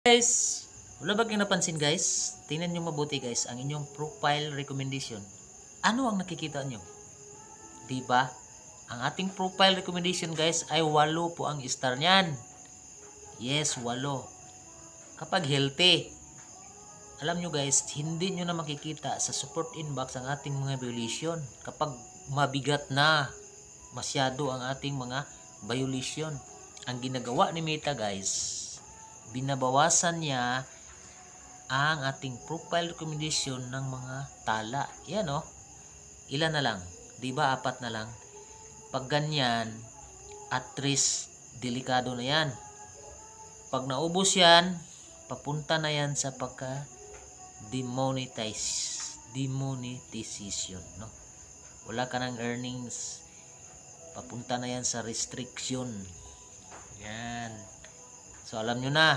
Guys, wala ba kayong napansin guys? Tingnan nyo mabuti guys ang inyong profile recommendation. Ano ang nakikita nyo? Diba? Ang ating profile recommendation guys ay 8 po ang star niyan. Yes, 8. Kapag healthy, alam nyo guys, hindi nyo na makikita sa support inbox ang ating mga violation. Kapag mabigat na masyado ang ating mga violation, ang ginagawa ni Meta guys, binabawasan niya ang ating profile recommendation ng mga tala. Yan o. Ilan na lang? Diba 4 na lang? Pag ganyan, at least, delikado na yan. Pag naubos yan, papunta na yan sa demonetization. No? Wala ka ng earnings. Papunta na yan sa restriction. Yan. So alam nyo na.